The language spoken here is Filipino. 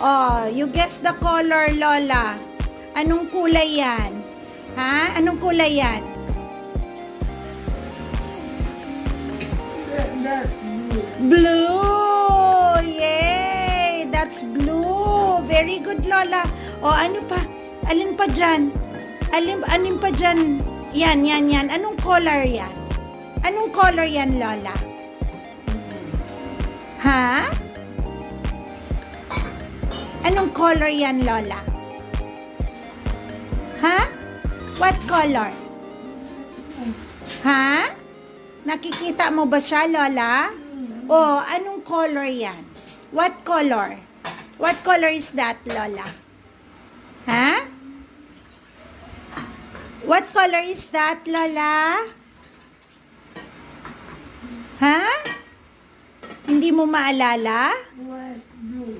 Oh, you guess the color, Lola. Anong kulay yan? Ha? Anong kulay yan? Blue! Yay! That's blue! Very good, Lola. Oh, ano pa? Alin pa dyan? Alin pa dyan? Yan. Anong color yan? Anong color yan, Lola? Ha? Anong color yan, Lola? Ha? What color? Ha? Nakikita mo ba siya, Lola? Oh, anong color yan? What color? What color is that, Lola? Ha? What color is that, Lola? Ha? Hindi mo maalala? What?